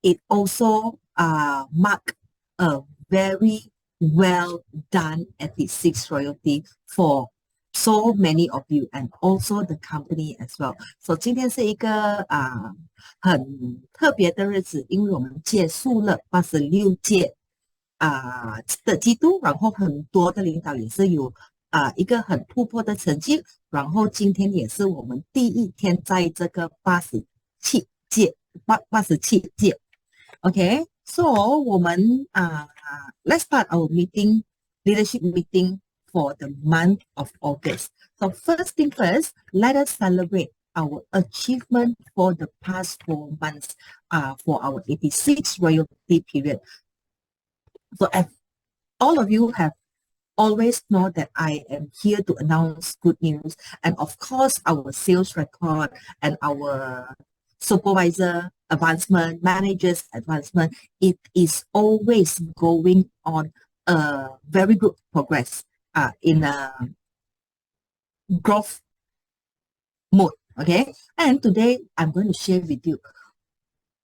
it also marked a very well done 86 royalty for so many of you and also the company as well. So 今天是一个很特别的日子，因为我们结束了86届的基督，然后很多的领导也是有一个很突破的成绩，然后今天也是我们第一天在这个87届，OK， so 我们let's start our leadership meeting for the month of August. So first thing first, let us celebrate our achievement for the past 4 months for our 86 royalty period. So as all of you have always know that I am here to announce good news, and of course our sales record and our supervisor advancement, managers advancement, it is always going on a very good progress in a growth mode. Okay, and today I'm going to share with you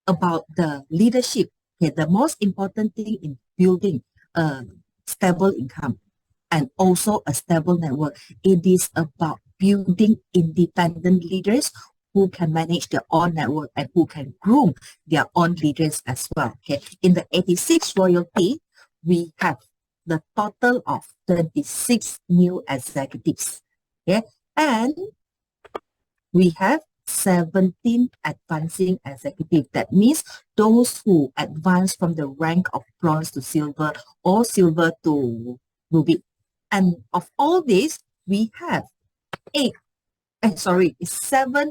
about the leadership. Okay, the most important thing in building a stable income and also a stable network, it is about building independent leaders who can manage their own network and who can groom their own leaders as well. Okay, in the 86 royalty, we have the total of 26 new executives. Okay, and we have 17 advancing executives. That means those who advance from the rank of bronze to silver or silver to ruby. And of all this, we have 7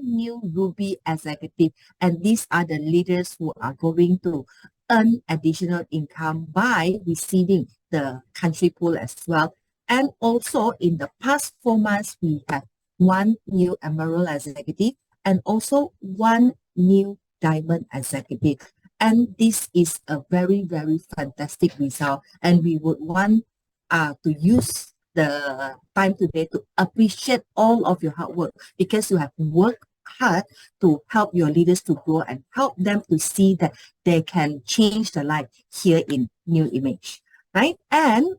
new ruby executives. And these are the leaders who are going to earn additional income by receiving the country pool as well. And also in the past 4 months, we have 1 new emerald executive and also 1 new diamond executive. And this is a very, very fantastic result. And we would want to use the time today to appreciate all of your hard work, because you have worked hard to help your leaders to grow and help them to see that they can change the life here in New Image, right? And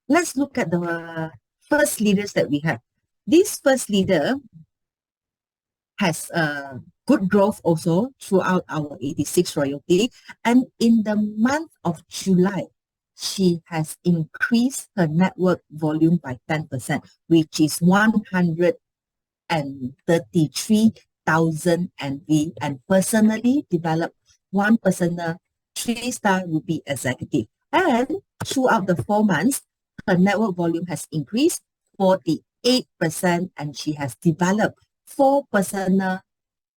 let's look at the first leaders that we have. This first leader has good growth also throughout our 86 royalty. And in the month of July, she has increased her network volume by 10%, which is 133,000 NV, and personally developed 1 personal 3-star ruby executive. And throughout the 4 months, her network volume has increased 48%, and she has developed 4 personal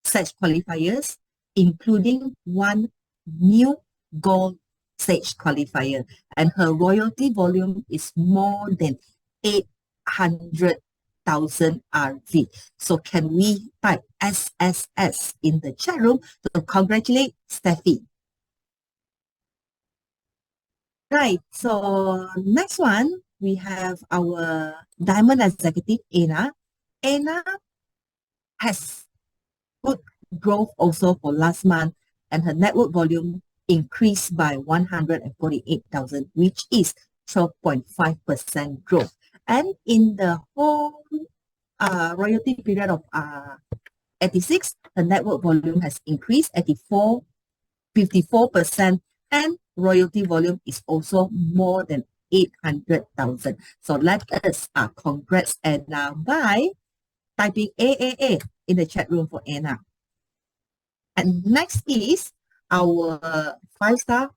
Sage qualifiers, including 1 new gold Sage qualifier, and her royalty volume is more than 800,000 RV. So can we type SSS in the chat room to congratulate Steffi? Right, so next one, we have our diamond executive, Anna. Anna has good growth also for last month, and her network volume increased by 148,000, which is 12.5% growth. And in the whole royalty period of 86, the network volume has increased 54%, and royalty volume is also more than 800,000. So let us congrats Anna by typing AAA in the chat room for Anna. And next is our 5-star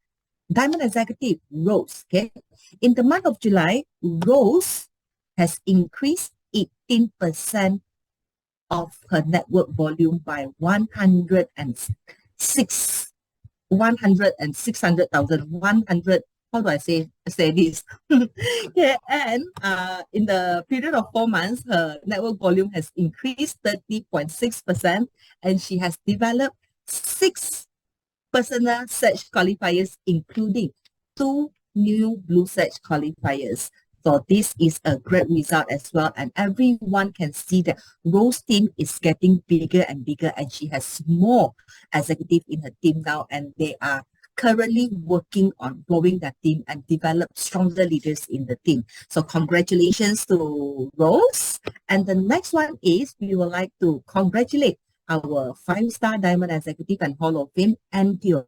diamond executive, Rose. Okay, in the month of July, Rose has increased 18% of her network volume by 100,000. How do I say this? Yeah, and in the period of 4 months, her network volume has increased 30.6%, and she has developed 6 personal Sage qualifiers, including 2 new blue Sage qualifiers. So this is a great result as well. And everyone can see that Rose team is getting bigger and bigger, and she has more executive in her team now, and they are currently working on growing that team and develop stronger leaders in the team. So congratulations to Rose. And the next one is we would like to congratulate our 5-star Diamond Executive and Hall of Fame, Antio,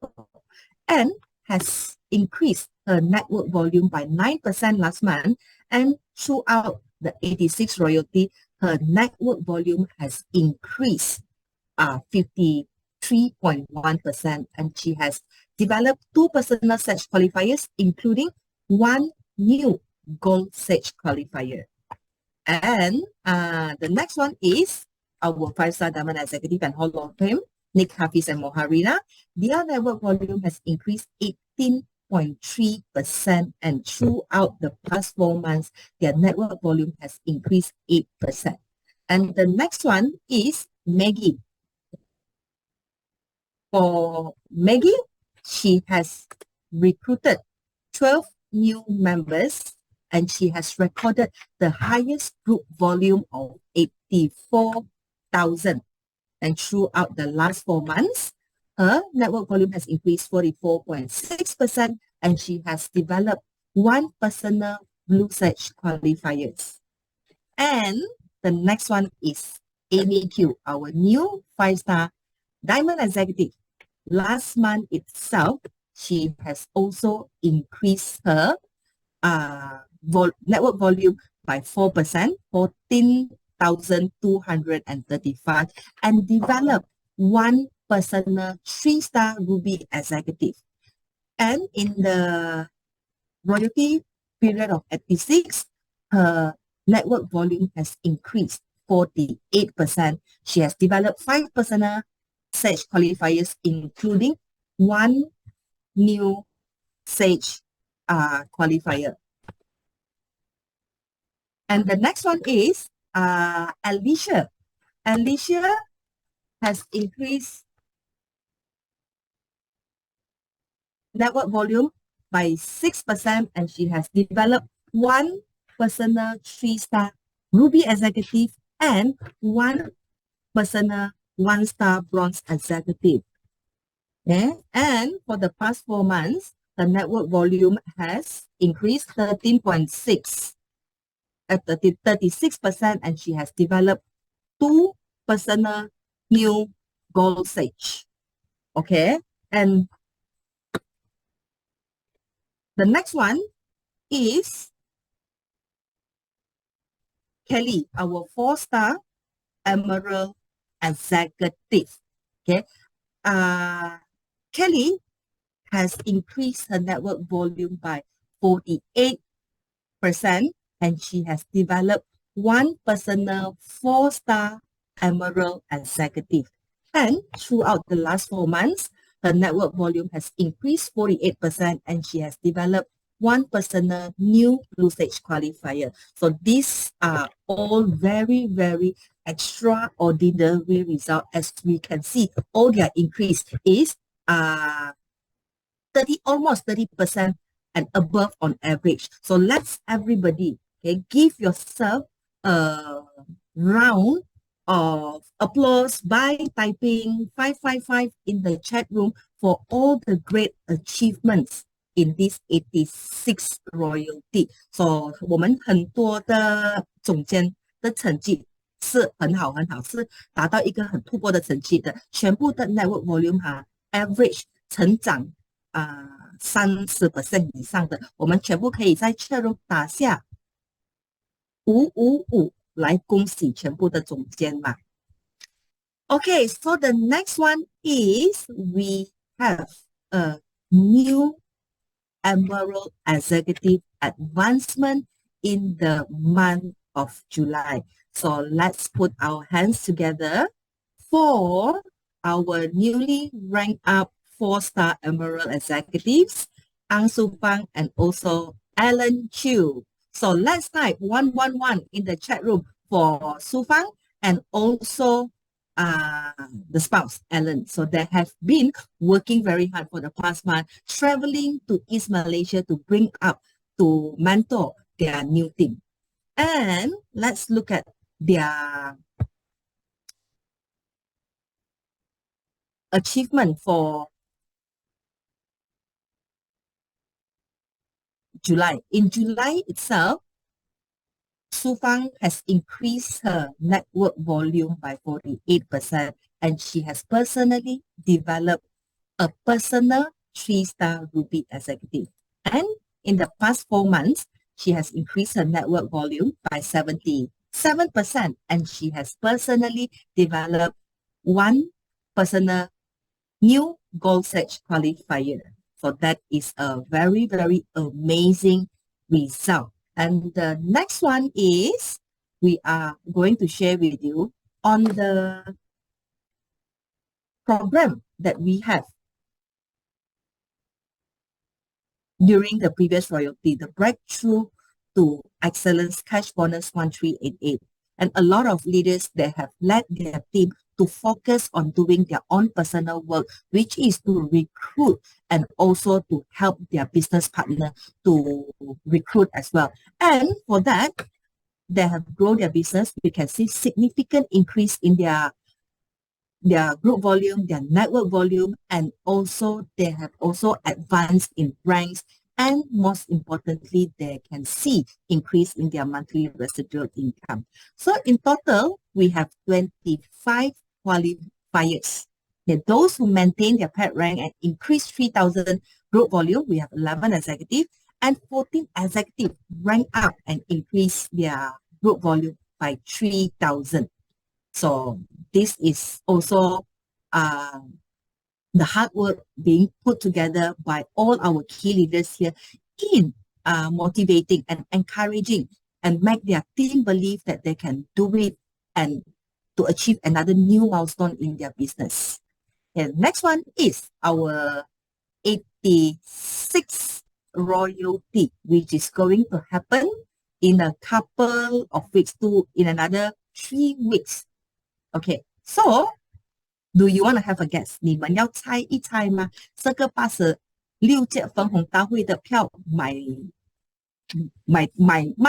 and has increased her network volume by 9% last month, and throughout the 86 royalty, her network volume has increased 53.1%, and she has developed 2 personal search qualifiers, including 1 new gold search qualifier. And the next one is our 5-star Diamond Executive and Hall of Fame, Nick Hafiz and Moharina. Their network volume has increased 18.3%, and throughout the past 4 months, their network volume has increased 8%. And the next one is Maggie. For Maggie, she has recruited 12 new members, and she has recorded the highest group volume of 84,000. And throughout the last 4 months, her network volume has increased 44.6%, and she has developed 1 personal blue search qualifiers. And the next one is Amy Q, our new 5-star Diamond Executive. Last month itself, she has also increased her network volume by 4%, 14,235, and developed 1 personal 3-star Ruby Executive. And in the royalty period of 86, her network volume has increased 48%. She has developed 5 personal search qualifiers, including 1 new search qualifier. And the next one is Alicia. Alicia has increased network volume by 6%, and she has developed 1 personal 3-star Ruby Executive and 1 personal 1-star Bronze Executive. Okay? And for the past 4 months, the network volume has increased 36%, and she has developed 2 personal new gold sage. Okay, and the next one is Kelly, our 4-star Emerald Executive. Okay, Kelly has increased her network volume by 48%, and she has developed 1 personal 4-star Emerald Executive. And throughout the last 4 months, her network volume has increased 48%, and she has developed 1 personal new blue sage qualifier. So these are all very, very extraordinary results. As we can see, all their increase is almost 30% and above on average. So let's everybody, okay, give yourself a round of applause by typing 555 in the chat room for all the great achievements in this 86 royalty. So 我们很多的总监的成绩是很好，是达到一个很突破的成绩的，全部的 network volume average 成长30% 以上的，我们全部可以在 chat room 打下555来恭喜全部的总监嘛。Okay, so the next one is we have a new Emerald Executive advancement in the month of July. So let's put our hands together for our newly ranked up 4-star Emerald Executives, Ang Su Fang and also Alan Chu. So let's type 111 in the chat room for Su Fang and also the spouse, Alan. So they have been working very hard for the past month, traveling to East Malaysia to bring up, to mentor their new team. And let's look at their achievement for July. In July itself, Su Fang has increased her network volume by 48%, and she has personally developed a personal 3-star Ruby executive. And in the past 4 months, she has increased her network volume by 77%, and she has personally developed one personal new gold search qualifier. So that is a very, very amazing result. And the next one is we are going to share with you on the program that we have during the previous royalty, the Breakthrough to Excellence Cash Bonus 1388. And a lot of leaders, they have led their team to focus on doing their own personal work, which is to recruit and also to help their business partner to recruit as well. And for that, they have grown their business. We can see significant increase in their group volume, their network volume, and also they have also advanced in ranks. And most importantly, they can see increase in their monthly residual income. So in total, we have 25 qualifiers. Okay, those who maintain their pet rank and increase 3,000 group volume, we have 11 executive, and 14 executive rank up and increase their group volume by 3,000. So this is also the hard work being put together by all our key leaders here in motivating and encouraging and make their team believe that they can do it and to achieve another new milestone in their business. And next one is our 86 royalty, which is going to happen in a couple of weeks in another 3 weeks. Okay, so do you want to have a guess? 你们要猜一猜吗？这个86届分红大会的票卖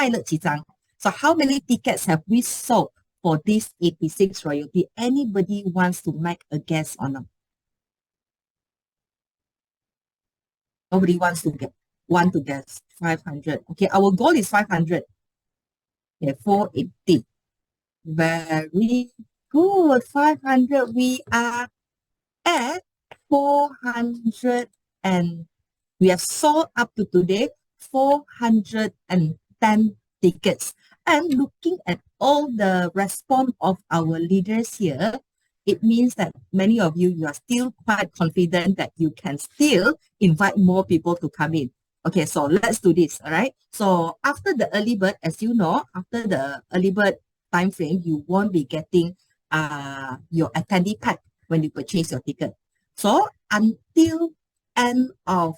了几张？ So how many tickets have we sold for this 86 royalty? Anybody wants to make a guess or not? Nobody wants to guess. 500. Okay, our goal is 500. Okay, 480. Very good. 500. We are at 400 and we have sold up to today 410 tickets. And looking at all the response of our leaders here, it means that many of you are still quite confident that you can still invite more people to come in. Okay, so let's do this, all right? So after the early bird, as you know, after the early bird time frame, you won't be getting your attendee pack when you purchase your ticket. So until end of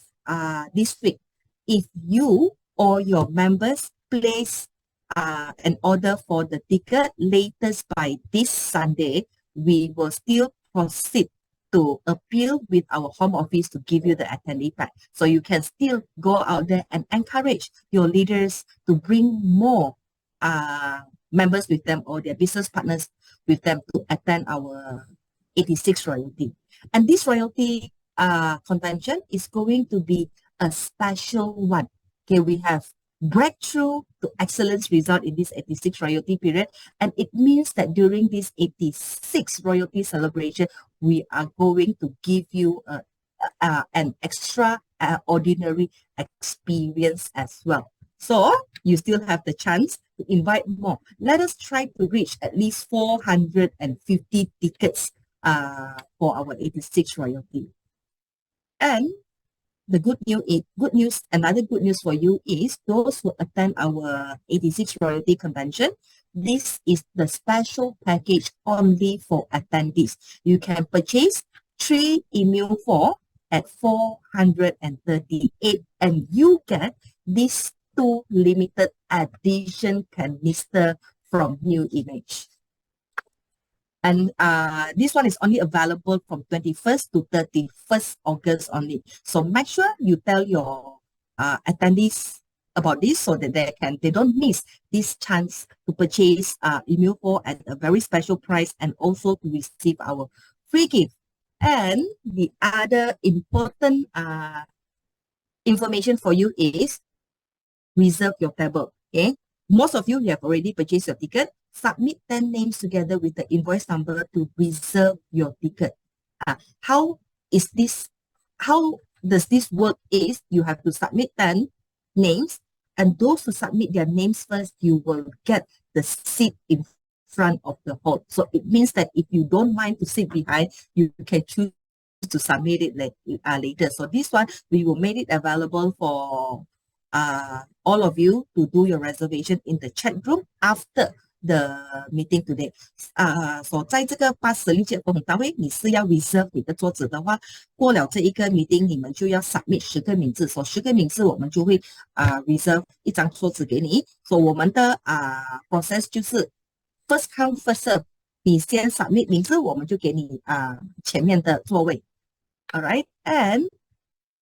this week, if you or your members place an order for the ticket latest by this Sunday, we will still proceed to appeal with our home office to give you the attendee pack. So you can still go out there and encourage your leaders to bring more members with them or their business partners with them to attend our 86 royalty. And this royalty convention is going to be a special one. Okay, we have breakthrough to excellence result in this 86 royalty period. And it means that during this 86 royalty celebration, we are going to give you an extraordinary experience as well. So you still have the chance to invite more. Let us try to reach at least 450 tickets for our 86 royalty. And the another good news for you is those who attend our 86 royalty convention, this is the special package only for attendees. You can purchase 3 Immune 4 at 438 and you get this 2 limited edition canister from New Image. And this one is only available from 21st to 31st August only. So make sure you tell your attendees about this so that they don't miss this chance to purchase Immuno at a very special price and also to receive our free gift. And the other important information for you is reserve your table. Okay, most of you have already purchased your ticket. Submit 10 names together with the invoice number to reserve your ticket. How does this work is you have to submit 10 names, and those who submit their names first, you will get the seat in front of the hall. So it means that if you don't mind to sit behind, you can choose to submit it later. So this one, we will make it available for all of you to do your reservation in the chat room after the meeting today. 所在这个80届活动单位，你是要 reserve 你的桌子的话，过了这一个 meeting， 你们就要 submit 10个名字，所10个名字我们就会reserve 一张桌子给你。所以我们的process 就是 first come first serve， 你先 submit 名字，我们就给你前面的座位。All right, and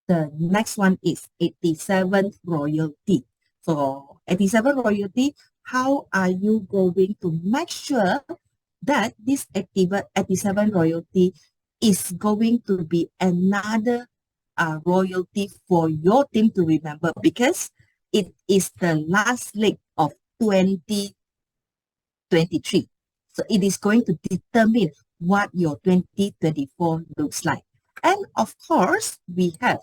the next one is 87 royalty. So 87 royalty, how are you going to make sure that this 87 royalty is going to be another royalty for your team to remember, because it is the last leg of 2023. So it is going to determine what your 2024 looks like. And of course, we have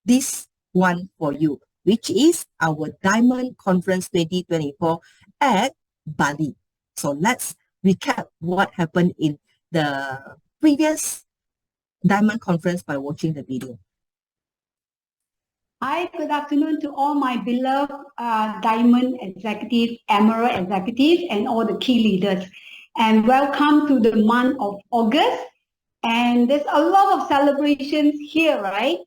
this one for you, which is our Diamond Conference 2024 at Bali. So let's recap what happened in the previous Diamond Conference by watching the video. Hi, good afternoon to all my beloved Diamond Executive, Emerald Executive, and all the key leaders. And welcome to the month of August. And there's a lot of celebrations here, right?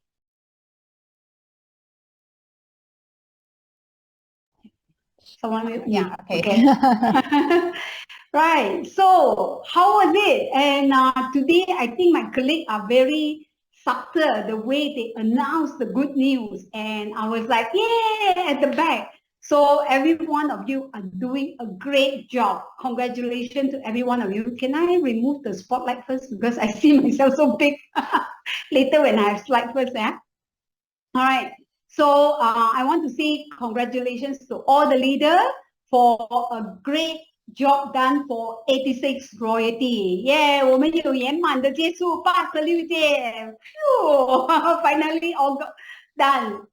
Someone, yeah, okay. Right. So how was it? And today, I think my colleagues are very subtle the way they announce the good news. And I was like, yeah, at the back. So every one of you are doing a great job. Congratulations to every one of you. Can I remove the spotlight first? Because I see myself so big. Later when I have slide first. Yeah? All right. So I want to say congratulations to all the leaders for a great job done for 86 royalty. Yeah, 我们有圆满的结束86届。Finally all done.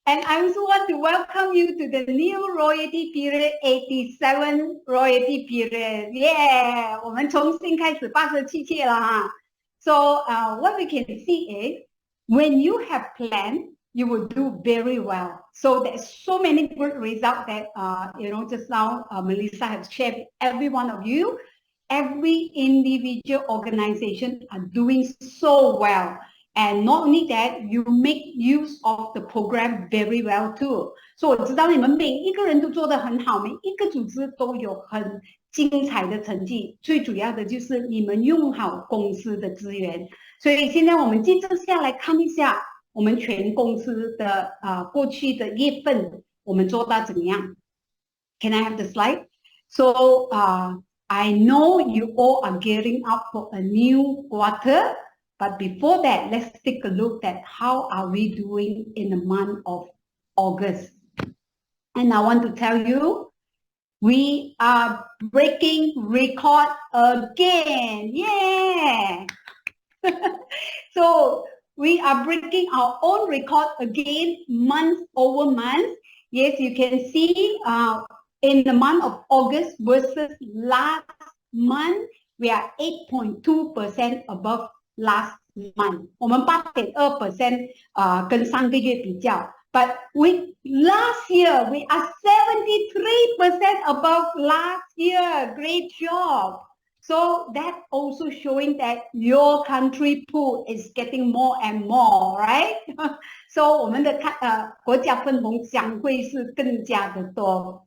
And I also want to welcome you to the new royalty period, 87 royalty period. Yeah, 我们重新开始87届了哈。So what we can see is, when you have planned, you will do very well. So there's so many good results that, just now Melissa has shared with every one of you. Every individual organization are doing so well. And not only that, you make use of the program very well too. So 我知道你们每一个人都做得很好，每一个组织都有很精彩的成绩。最主要的就是你们用好公司的资源。所以现在我们接着下来看一下我们全公司的过去的月份我们做到怎么样。Can I have the slide? So I know you all are gearing up for a new quarter. But before that, let's take a look at how are we doing in the month of August. And I want to tell you, we are breaking record again. Yeah. So we are breaking our own record again, month over month. Yes, you can see in the month of August versus last month, we are 8.2% above last month. 我们 8.2% 跟上个月比较。But with last year, we are 73% above last year. Great job. So that also showing that your country pool is getting more and more, right? So 我们的国家分红将会是更加的多。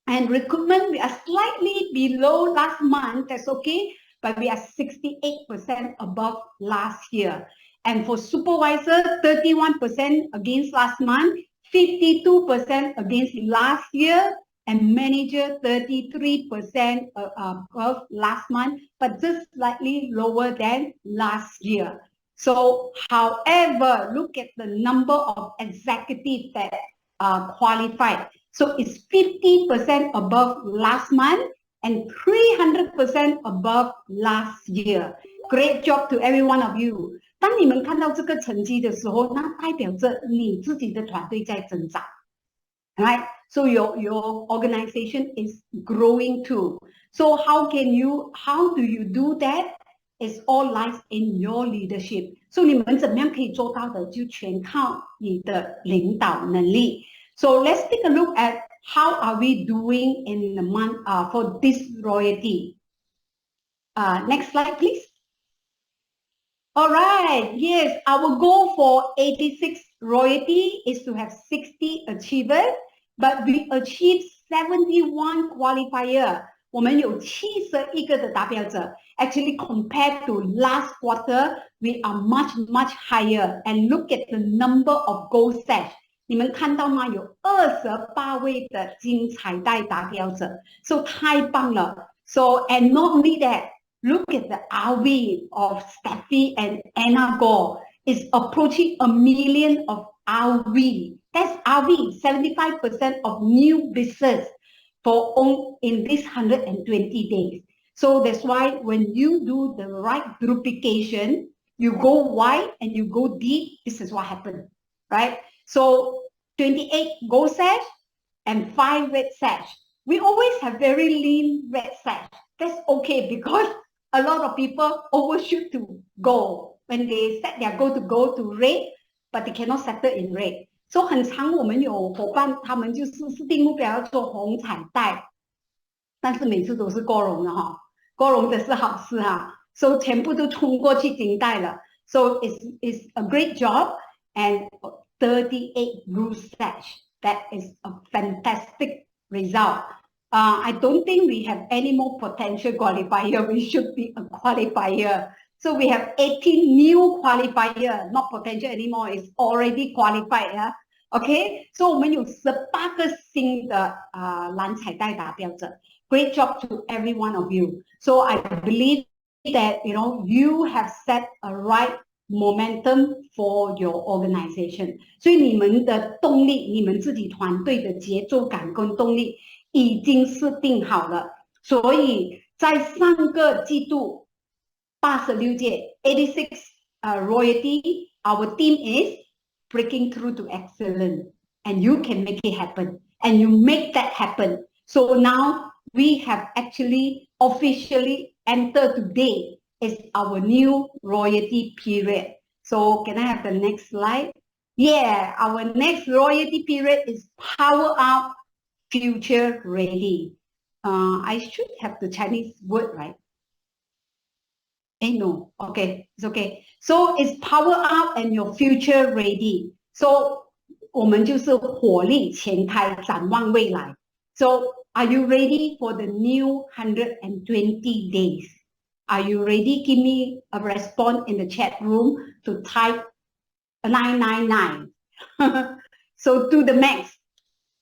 And recruitment, we are slightly below last month. That's okay. But we are 68% above last year. And for supervisor, 31% against last month, 52% against last year, and manager 33% above last month, but just slightly lower than last year. So, however, look at the number of executives that are qualified. So it's 50% above last month and 300% above last year. Great job to every one of you. 当你们看到这个成绩的时候，那代表着你自己的团队在增长。Right? So your organization is growing too. So how do you do that? It's all lies in your leadership. So 你们怎么样可以做到的，就全靠你的领导能力。So let's take a look at how are we doing in the month for this royalty. Next slide, please. All right. Yes, our goal for 86 royalty is to have 60 achievers, but we achieved 71 qualifier. 我们有71个的达标者。Actually, compared to last quarter, we are much higher. And look at the number of gold sash. 你们看到吗？有28位的金彩带达标者。So 太棒了。So and not only that, look at the RV of Steffi and Anna Gore. It's approaching 1 million of RV. That's RV, 75% of new business in this 120 days. So that's why when you do the right duplication, you go wide and you go deep, this is what happened, right? So 28 gold sash and 5 red sash. We always have very lean red sash. That's okay because a lot of people overshoot to gold. When they set their goal to go to red, but they cannot settle in red. So 很常我们有伙伴，他们就是定目标要做红彩带，但是每次都是过龙的哈，过龙的是好事哈。So 全部都冲过去金带了。So it's a great job and 38 blue sash. That is a fantastic result. I don't think we have any more potential qualifier. We should be a qualifier. So we have 18 new qualifier, not potential anymore. It's already qualified. Yeah? Okay. So 我们有18个新的蓝彩带达标者。Great job to every one of you. So I believe that you have set a right momentum for your organization. 所以你们的动力，你们自己团队的节奏感跟动力已经是定好了。所以在上个季度86届 86 royalty, our team is breaking through to excellence, and you can make it happen, and you make that happen. So now we have actually officially entered today is our new royalty period. So can I have the next slide? Yeah, our next royalty period is power up, future ready. I should have the Chinese word, right? No, okay, it's okay. So it's power up and your future ready. So 我们就是火力全开，展望未来。So are you ready for the new 120 days? Are you ready? Give me a response in the chat room to type 999. So to the max.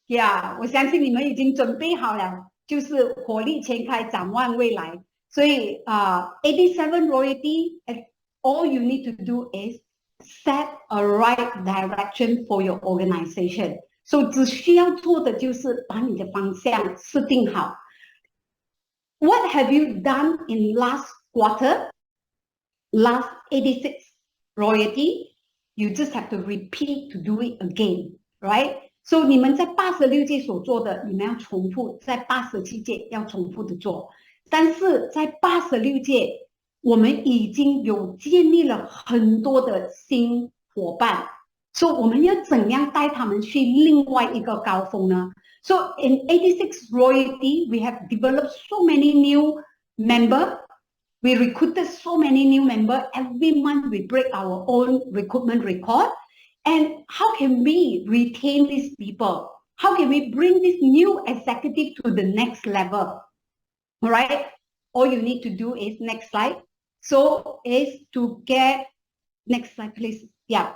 Yeah, 我相信你们已经准备好了，就是火力全开，展望未来。所以87 royalty, all you need to do is set a right direction for your organization. So 只需要做的就是把你的方向设定好。What have you done in last quarter? Last 86 royalty, you just have to repeat to do it again, right? So 你们在86届所做的，你们要重复，在87届要重复的做。但是在86届，我们已经有建立了很多的新伙伴，所以我们要怎样带他们去另外一个高峰呢？ So in 86 royalty, we have developed so many new members. We recruited so many new members. Every month we break our own recruitment record. And how can we retain these people? How can we bring this new executive to the next level? All right. All you need to do is next slide. So is to get next slide, please. Yeah.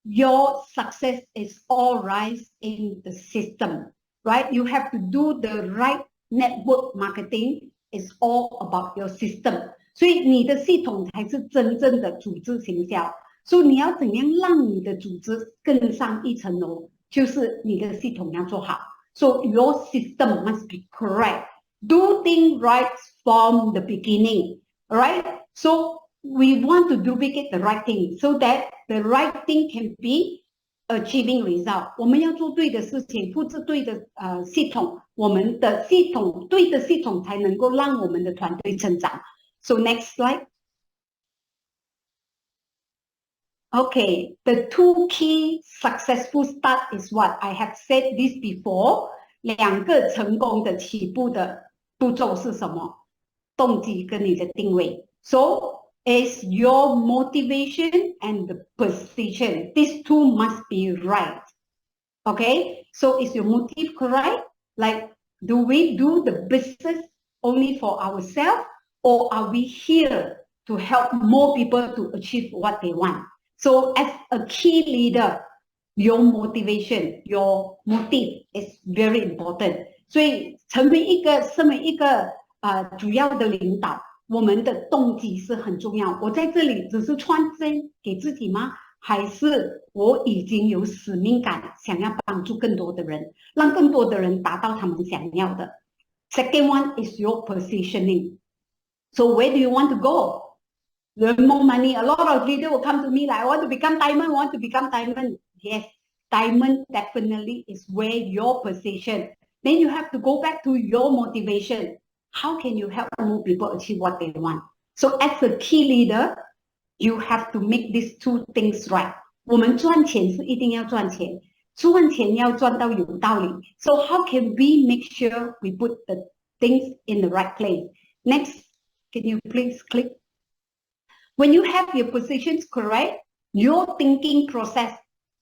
your success is all rise in the system, right? You have to do the right network marketing. It's all about your system. 所以你的系统才是真正的组织行销。所以你要怎样让你的组织更上一层楼，就是你的系统要做好。So your system must be correct. Do things right from the beginning, right? So we want to duplicate the right thing so that the right thing can be achieving result. 我们要做对的事情，复制对的系统，我们的系统对的系统才能够让我们的团队成长。So next slide. Okay, the two key successful start is what I have said this before. 两个成功的起步的步骤是什么？动机跟你的定位。So is your motivation and the position. These two must be right. Okay, so is your motive correct? Like, do we do the business only for ourselves, or are we here to help more people to achieve what they want? So as a key leader, your motivation, your motive is very important. 所以身为一个主要的领导，我们的动机是很重要。我在这里只是创新给自己吗？还是我已经有使命感，想要帮助更多的人，让更多的人达到他们想要的。Second one is your positioning. So where do you want to go? Learn more money. A lot of leaders will come to me like, I want to become diamond, I want to become diamond. Yes, diamond definitely is where your position. Then you have to go back to your motivation. How can you help more people achieve what they want? So as a key leader, you have to make these two things right. 我们赚钱是一定要赚钱，赚钱要赚到有道理。So how can we make sure we put the things in the right place? Next, can you please click? When you have your positions correct, your thinking process,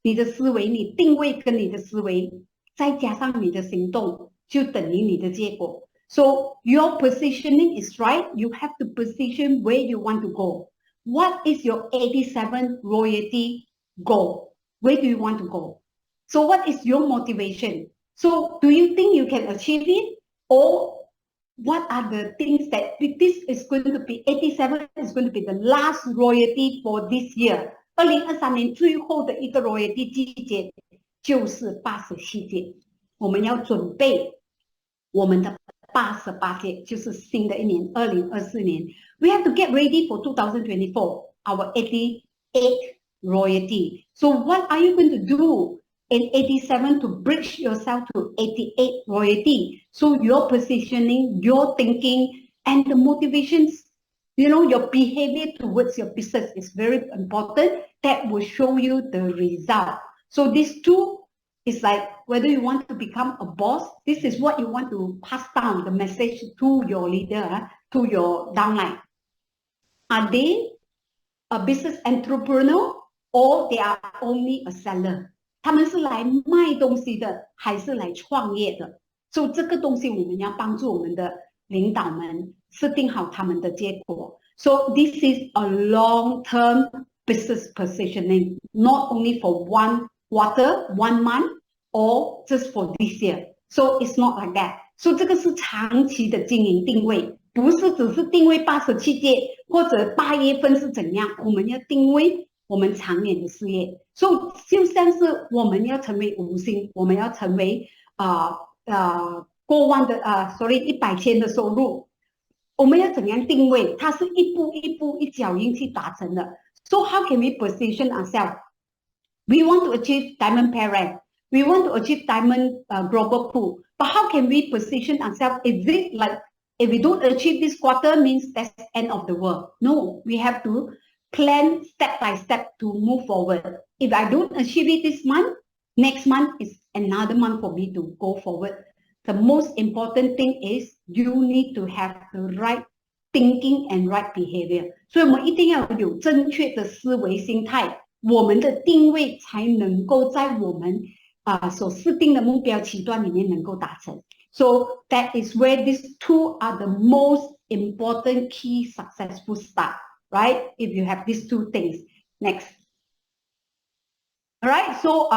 你的思维，你定位跟你的思维，再加上你的行动，就等于你的结果。So your positioning is right. You have to position where you want to go. What is your 87 royalty goal? Where do you want to go? So what is your motivation? So do you think you can achieve it? Or what are the things that this is going to be 87 is going to be the last royalty for this year? 2023年最后的一个 royalty 季节就是87届，我们要准备我们的88届，就是新的一年2024年。We have to get ready for 2024, our 88th royalty. So what are you going to do in 87 to bridge yourself to 88 royalty? So your positioning, your thinking, and the motivations, your behavior towards your business is very important. That will show you the result. So these two is like whether you want to become a boss, this is what you want to pass down the message to your leader, to your downline. Are they a business entrepreneur or they are only a seller? 他们是来卖东西的，还是来创业的？所以这个东西我们要帮助我们的领导们设定好他们的结果。So this is a long-term business positioning, not only for one quarter, 1 month, or just for this year. So it's not like that. So 这个是长期的经营定位，不是只是定位87届或者8月份是怎样，我们要定位我们长远的事业。So 就像是我们要成为5星，我们要成为过万的100千的收入，我们要怎样定位？它是一步一步一脚印去达成的。So how can we position ourselves? We want to achieve diamond parent. We want to achieve diamond global pool. But how can we position ourselves? Is it like if we don't achieve this quarter means that's the end of the world? No, we have to plan step by step to move forward. If I don't achieve it this month, next month is another month for me to go forward. The most important thing is you need to have the right thinking and right behavior. 所以我们一定要有正确的思维心态，我们的定位才能够在我们所设定的目标期段里面能够达成。So that is where these two are the most important key successful start, right? If you have these two things. Next. All right, so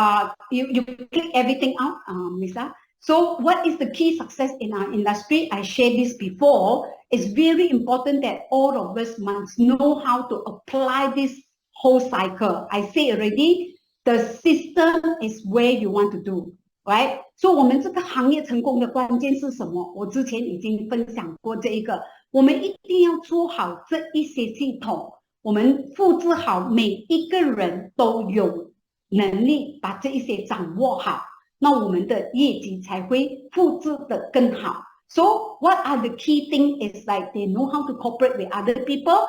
you click everything out, Lisa. So what is the key success in our industry? I shared this before. It's very important that all of us must know how to apply this whole cycle. I say already, the system is where you want to do, right? So 我们这个行业成功的关键是什么？我之前已经分享过这一个，我们一定要做好这一些系统，我们复制好，每一个人都有能力把这一些掌握好，那我们的业绩才会复制的更好。So what are the key things is like they know how to cooperate with other people.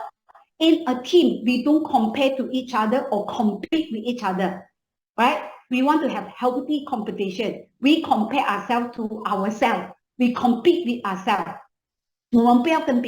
In a team, we don't compare to each other or compete with each other, right? We want to have healthy competition. We compare ourselves to ourselves. We compete with ourselves. 我们不要跟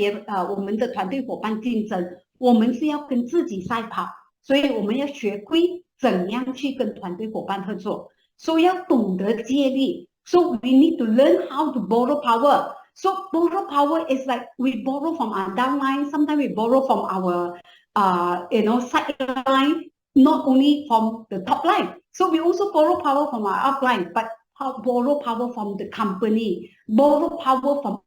我们的团队伙伴竞争，我们是要跟自己赛跑，所以我们要学会怎样去跟团队伙伴合作，所以要懂得借力。So we need to learn how to borrow power. So borrow power is like we borrow from our downline. Sometimes we borrow from our, sideline, not only from the top line. So we also borrow power from our upline, but borrow power from the company, borrow power from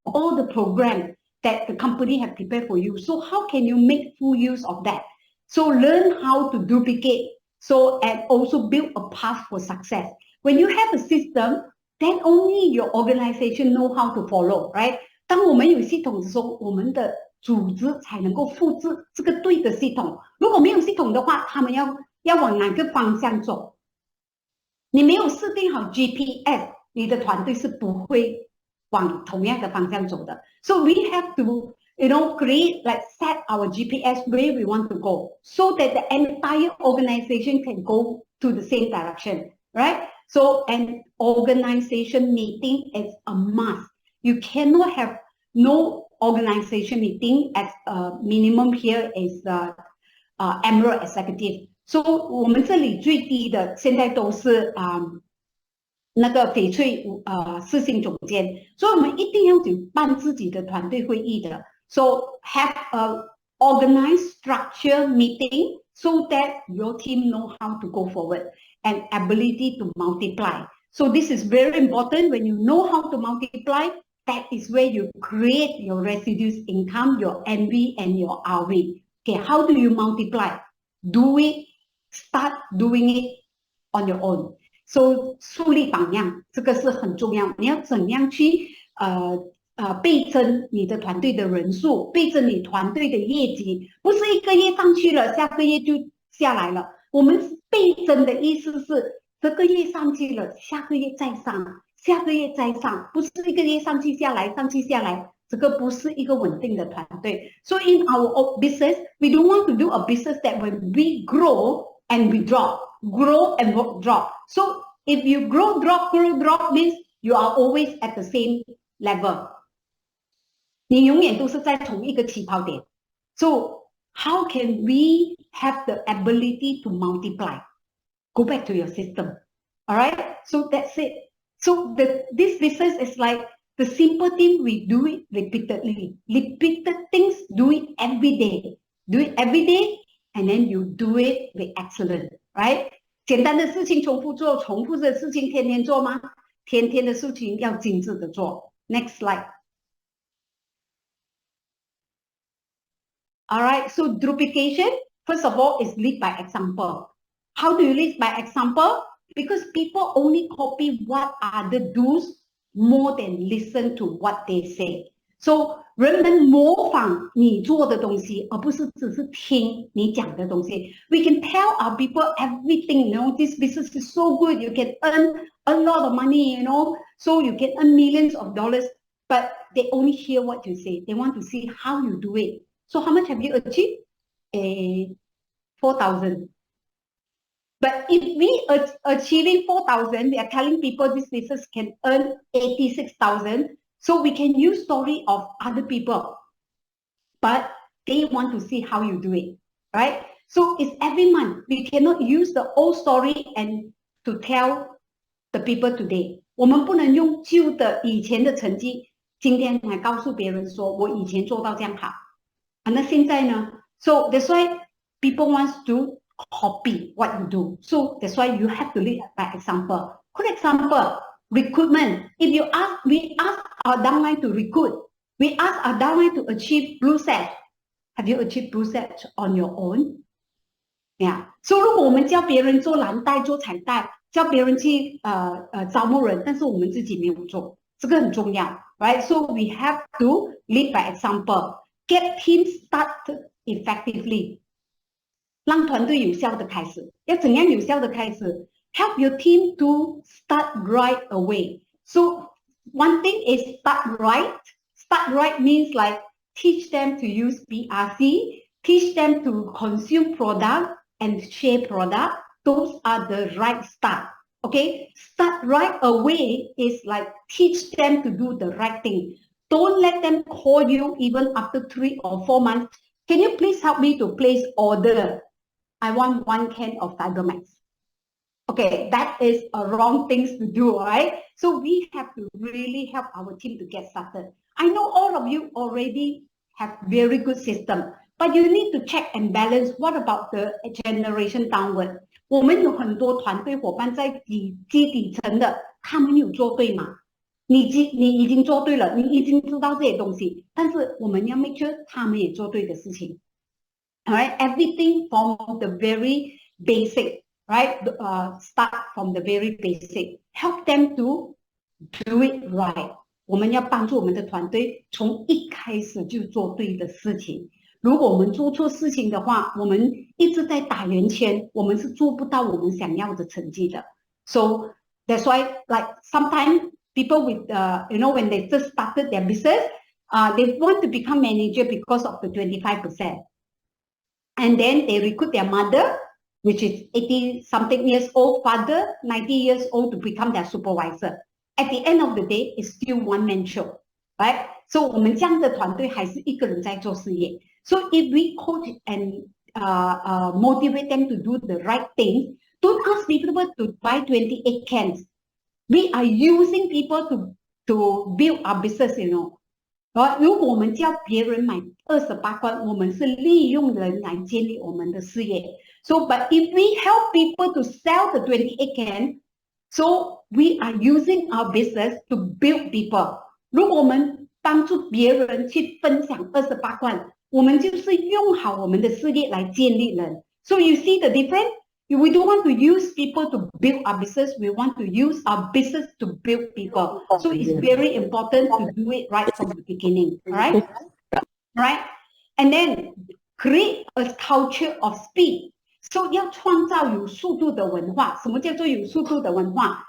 all the program that the company have prepared for you. So how can you make full use of that? So learn how to duplicate. So and also build a path for success. When you have a system, then only your organization know how to follow, right? 当我们有系统的时候，我们的组织才能够复制这个对的系统。如果没有系统的话，他们要往哪个方向走？你没有设定好 GPS， 你的团队是不会往同样的方向走的。So we have to, create like set our GPS where we want to go, so that the entire organization can go to the same direction, right? So an organization meeting is a must. You cannot have no organization meeting as a minimum here is the Emerald Executive. So 我们这里最低的现在都是那个翡翠4星总监，所以我们一定要举办自己的团队会议的。So have a organized structure meeting so that your team know how to go forward and ability to multiply. So this is very important. When you know how to multiply, that is where you create your residues income, your NV and your RV. Okay, how do you multiply? Do it, start doing it on your own. So 树立榜样，这个是很重要。你要怎样去倍增你的团队的人数，倍增你团队的业绩，不是一个月上去了，下个月就下来了。我们倍增的意思是这个月上去了，下个月再上，下个月再上，不是一个月上去下来，上去下来，这个不是一个稳定的团队。So in our business, we don't want to do a business that when we grow and we drop, grow and drop. So if you grow, drop means you are always at the same level. 你永远都是在同一个起跑点。So how can we have the ability to multiply? Go back to your system. All right? So that's it. So this business is like the simple thing, we do it repeatedly. Repeated things, do it every day. Do it every day, and then you do it with excellence, right? 简单的事情重复做，重复的事情天天做吗？天天的事情要精致的做。Next slide. All right, so duplication, first of all, is lead by example. How do you lead by example? Because people only copy what others do more than listen to what they say. So 人们模仿你做的东西，而不是只是听你讲的东西。We can tell our people everything, this business is so good, you can earn a lot of money, so you can earn millions of dollars, but they only hear what you say. They want to see how you do it. So how much have you achieved? 4,000. But if we are achieving 4,000, we are telling people this business can earn 86,000. So we can use story of other people, but they want to see how you do it, right? So it's every month. We cannot use the old story and to tell the people today. 我们不能用旧的以前的成绩，今天来告诉别人说我以前做到这样好。那现在呢？So that's why people want to copy what you do. So that's why you have to lead by example. Good example, recruitment. If we ask our downline to recruit, we ask our downline to achieve blue set. Have you achieved blue set on your own? Yeah. So 如果我们教别人做蓝带、做彩带，教别人去招募人，但是我们自己没有做，这个很重要 ，right? So we have to lead by example, get teams started effectively. 让团队有效的开始，要怎样有效的开始 ？Help your team to start right away. So one thing is start right. Start right means like teach them to use BRC, teach them to consume product and share product. Those are the right start. Okay, start right away is like teach them to do the right thing. Don't let them call you even after 3 or 4 months. Can you please help me to place order? I want 1 can of Fibermax. Okay, that is a wrong thing to do, right? So we have to really help our team to get started. I know all of you already have very good system, but you need to check and balance. What about the generation downward? 我们有很多团队伙伴在基底层的，他们有做对吗？你已经做对了，你已经知道这些东西，但是我们要 make sure 他们也做对的事情。All right, everything from the very basic, right? Start from the very basic. Help them to do it right. 我们要帮助我们的团队从一开始就做对的事情。如果我们做错事情的话，我们一直在打圆圈，我们是做不到我们想要的成绩的。So that's why, like sometimes people with, when they just started their business, they want to become manager because of the 25%. And then they recruit their mother, which is 80-something years old, father, 90 years old, to become their supervisor. At the end of the day, it's still one-man show, right? So 我们这样的团队还是一个人在做事业。So if we coach and motivate them to do the right things, don't ask people to buy 28 cans. We are using people to build our business, you know. 如果我们叫别人买28罐，我们是利用人来建立我们的事业。So, but if we help people to sell the 28 can, so we are using our business to build people. 如果我们帮助别人去分享28罐，我们就是用好我们的事业来建立人。So you see the difference? We don't want to use people to build our business. We want to use our business to build people. So it's very important to do it right from the beginning. All right? Right? And then create a culture of speed. So 要创造有速度的文化。什么叫做有速度的文化？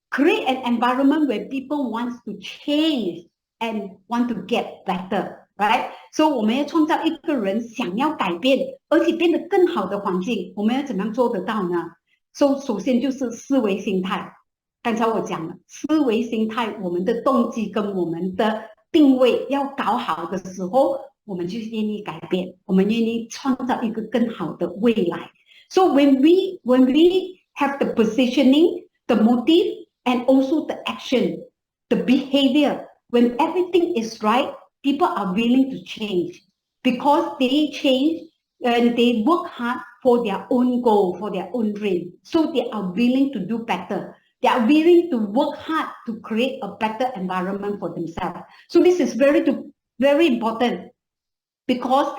Create an environment where people want to change and want to get better. Right? So 我们要创造一个人想要改变，而且变得更好的环境，我们要怎么样做得到呢？ So 首先就是思维心态。刚才我讲了，思维心态，我们的动机跟我们的定位要搞好的时候，我们就愿意改变，我们愿意创造一个更好的未来。So when we have the positioning, the motive, and also the action, the behavior, when everything is right, people are willing to change because they change and they work hard for their own goal, for their own dream. So they are willing to do better. They are willing to work hard to create a better environment for themselves. So this is very important because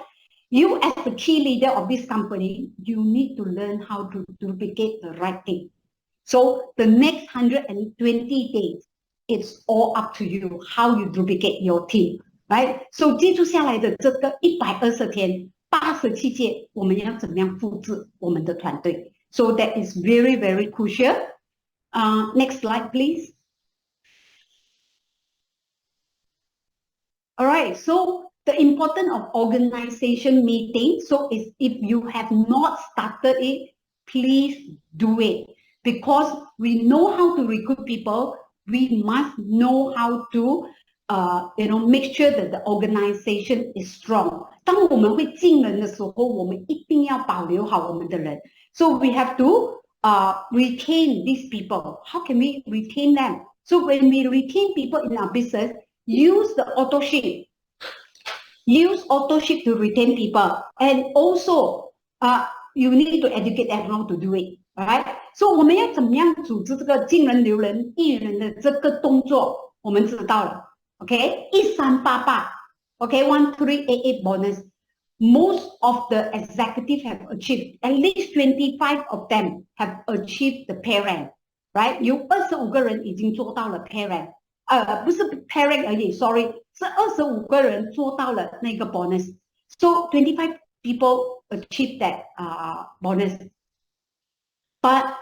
you as the key leader of this company, you need to learn how to duplicate the right thing. So the next 120 days, it's all up to you how you duplicate your team. Right? So 接住下来的这个120天，87届，我们要怎么样复制我们的团队 ？So that is very, very crucial. Next slide, please. All right. So the importance of organization meeting. So is if you have not started it, please do it because we know how to recruit people. We must know how to make sure that the organization is strong. 当我们会进人的时候，我们一定要保留好我们的人。So we have to retain these people. How can we retain them? So when we retain people in our business, use the auto ship. Use auto ship to retain people, and also you need to educate everyone to do it. Alright? So 我们要怎么样组织这个尽人留人益人的这个动作，我们知道了。Okay? 1388 Okay, 1388 bonus. Most of the executives have achieved, at least 25 of them have achieved the parent. Right? 有25个人已经做到了 parent. 不是 parent 而已 sorry, 是25个人做到了那个 bonus. So 25 people achieve that bonus. But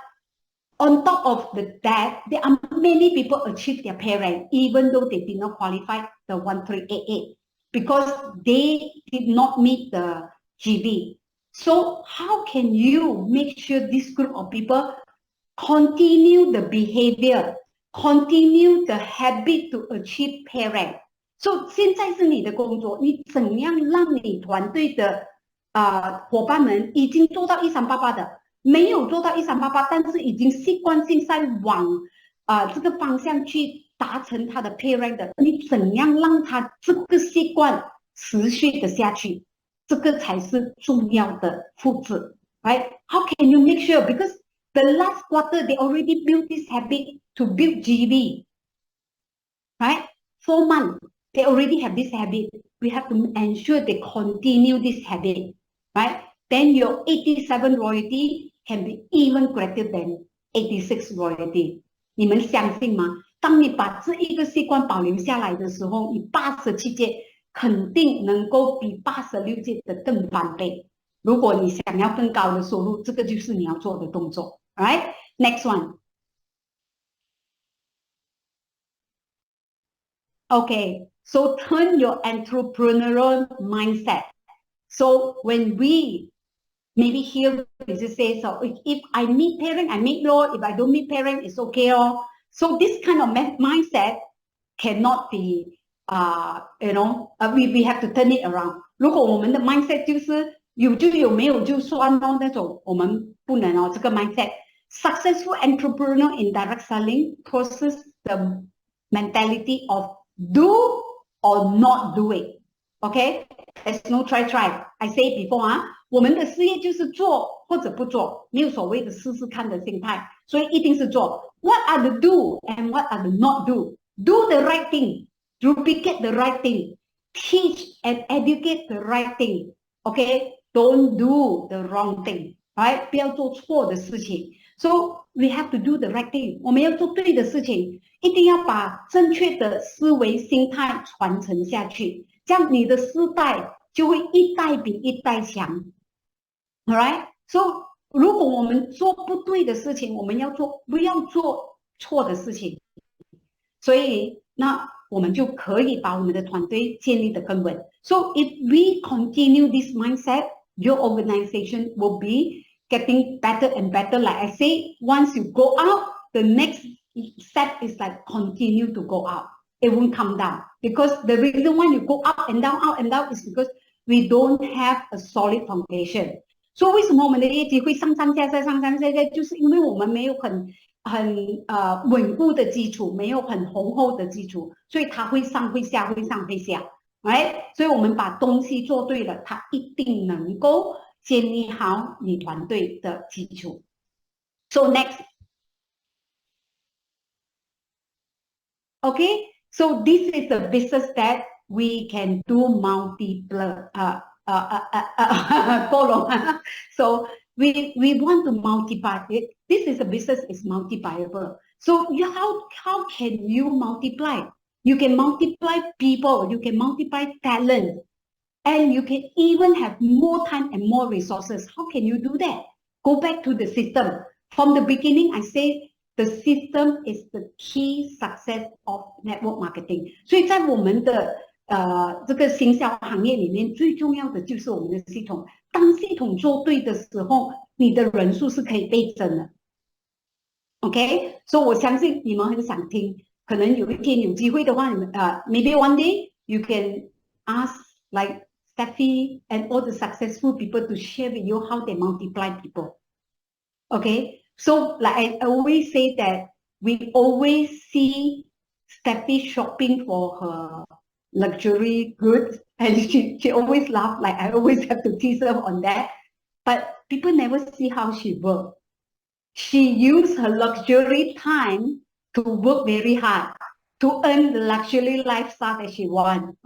on top of that, there are many people achieve their parent, even though they did not qualify the 1388 because they did not meet the GB. So how can you make sure this group of people continue the behavior, continue the habit to achieve parent? So 现在是你的工作，你怎样让你团队的伙伴们已经做到1388的，没有做到1388，但是已经习惯性在往这个方向去达成他的 parent 的，你怎样让他这个习惯持续的下去？这个才是重要的复制 ，right? How can you make sure? Because the last quarter they already built this habit to build GB, right? 4 months they already have this habit. We have to ensure they continue this habit, right? Then your 87 royalty can be even greater than 86 royalty. 你们相信吗？当你把这一个习惯保留下来的时候，你87届肯定能够比86届的更翻倍。如果你想要更高的收入，这个就是你要做的动作。Alright, next one. Okay, so turn your entrepreneurial mindset. So when we maybe here we just say, so if I meet parent, I meet law. If I don't meet parent, it's okay. So this kind of mindset cannot be, we have to turn it around. 如果我们的 mindset 就是有就有，没有就算咯，那种我们不能哦。这个 mindset, successful entrepreneur in direct selling possesses the mentality of do or not do it. Okay, there's no try. I say it before 我们的事业就是做或者不做，没有所谓的试试看的心态，所以一定是做。What are the do and what are the not do? Do the right thing, duplicate the right thing, teach and educate the right thing. Okay, don't do the wrong thing, right? 不要做错的事情。So we have to do the right thing. 我们要做对的事情，一定要把正确的思维心态传承下去，这样你的世代就会一代比一代强。Alright, so 如果我们做不对的事情，我们不要做错的事情，所以那我们就可以把我们的团队建立得更稳。So if we continue this mindset, your organization will be getting better and better. Like I say, once you go out, the next step is like continue to go out. It won't come down because the reason why you go up and down is because we don't have a solid foundation. 所以为什么我们的业绩会上上下下，就是因为我们没有很稳固的基础，没有很雄厚的基础，所以它会上会下，会上会下。Right? 所以我们把东西做对了，它一定能够建立好你团队的基础。So next. Okay, so this is a business that we can do multiple so we want to multiply it. This is a business is multipliable. So how can you multiply? You can multiply people, you can multiply talent, and you can even have more time and more resources. How can you do that? Go back to the system. From the beginning, I say the system is the key success of network marketing. 所以在我们的这个行销行业里面，最重要的就是我们的系统。当系统做对的时候，你的人数是可以倍增的。OK， 所以我相信你们很想听，可能有一天有机会的话，你们maybe one day you can ask like Steffi and all the successful people to share with you how they multiply people. Okay, so like I always say that we always see Steffi shopping for her luxury goods, and she always laugh, like I always have to tease her on that. but people never see how she works. She used her luxury time to work very hard to earn the luxury lifestyle that she wants.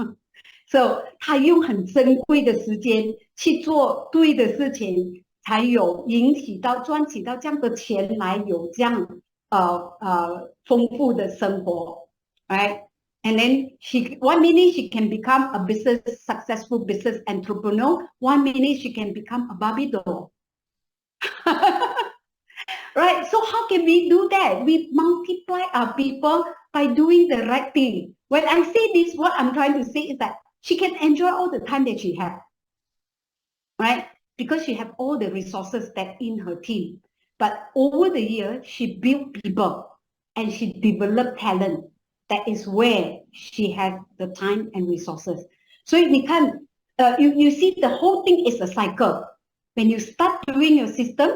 So 她用很珍贵的时间去做对的事情，才有赚取到这样的钱来有这样丰富的生活 ，right? And then one minute she can become a successful business entrepreneur. One minute she can become a Barbie doll. Right? So how can we do that? We multiply our people by doing the right thing. When I say this, what I'm trying to say is that she can enjoy all the time that she has, right? Because she have all the resources that in her team. But over the years, she built people and she developed talent. That is where she has the time and resources. So you see the whole thing is a cycle. When you start doing your system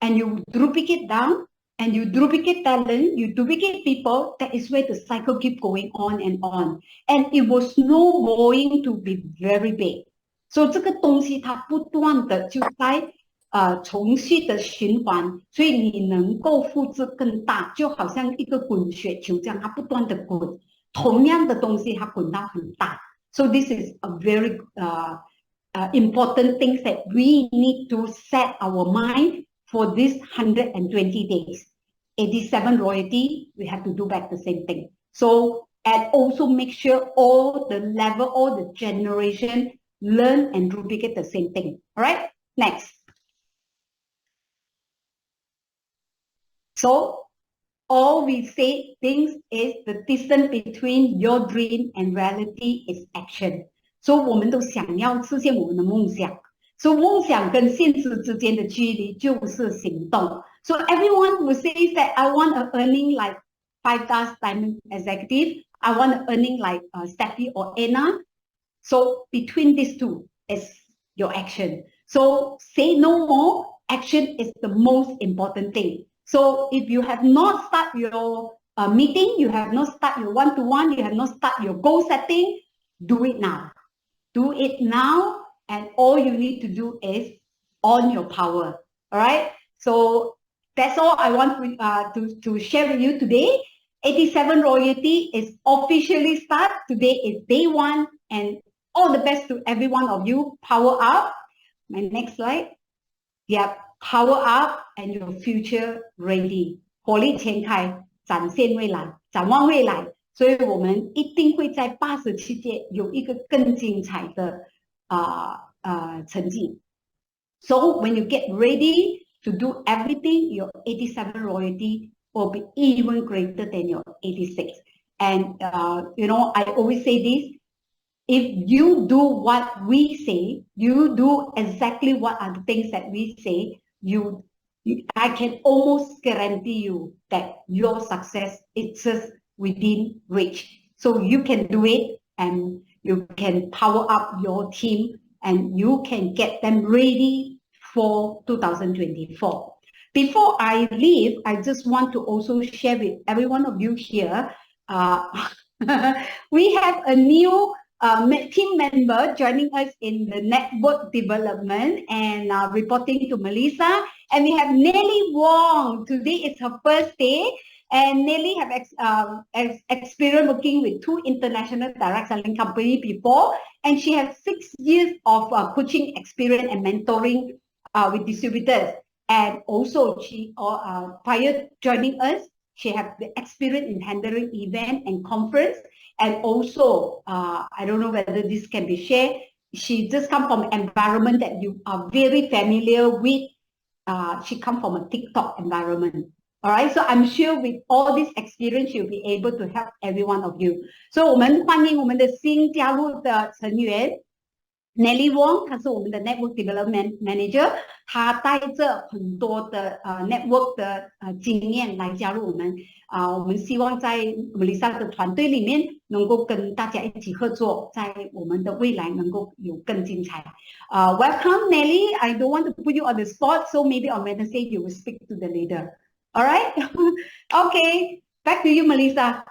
and you duplicate down and you duplicate talent, you duplicate people, that is where the cycle keep going on. And it was snowballing to be very big. So 这个东西它不断的就在重续的循环，所以你能够复制更大，就好像一个滚雪球这样，它不断的滚，同样的东西它滚到很大。So this is a very important thing that we need to set our mind for this 120 days. 87 royalty, we have to do back the same thing. So, and also make sure all the level, all the generation learn and duplicate the same thing. All right, next. So, all we say things is the distance between your dream and reality is action. So, 我们都想要实现我们的梦想。So 梦想跟现实之间的距离就是行动。So everyone will say that I want a earning like 5-star diamond executive. I want a earning like Steffi or Anna. So between these two is your action. So say no more. Action is the most important thing. So if you have not started your meeting, you have not started your one-to-one, you have not started your goal setting, do it now. Do it now. And all you need to do is on your power. All right. So that's all I want to share with you today. 87 Royalty is officially start. Today is day 1. And all the best to every one of you. Power up. My next slide. Yeah. Power up and your future ready. 火力全开，展现未来，展望未来。所以我们一定会在87届有一个更精彩的成绩。So when you get ready to do everything, your 87 royalty will be even greater than your 86. And you know, I always say this: if you do what we say, you do exactly what are the things that we say, I can almost guarantee you that your success is just within reach. So you can do it, and you can power up your team, and you can get them ready for 2024. Before I leave, I just want to also share with every one of you here, we have a new team member joining us in the network development and reporting to Melissa. And we have Nelly Wong. Today is her first day. And Nelly has experience working with 2 international direct selling companies before. And she has 6 years of coaching experience and mentoring with distributors. And also, she prior to joining us, she has the experience in handling event and conference. And also, I don't know whether this can be shared. She just come from an environment that you are very familiar with. She come from a TikTok environment. All right, so I'm sure with all this experience, she'll be able to help every one of you. So 我们欢迎我们的新加入的成员 Nelly Wong， 她是我们的 Network Development Manager， 她带着很多的network 的经验来加入我们。我们希望在 Melissa 的团队里面能够跟大家一起合作，在我们的未来能够有更精彩。Welcome Nelly. I don't want to put you on the spot, so maybe on Wednesday you will speak to the leader. All right? Okay, back to you, Melissa.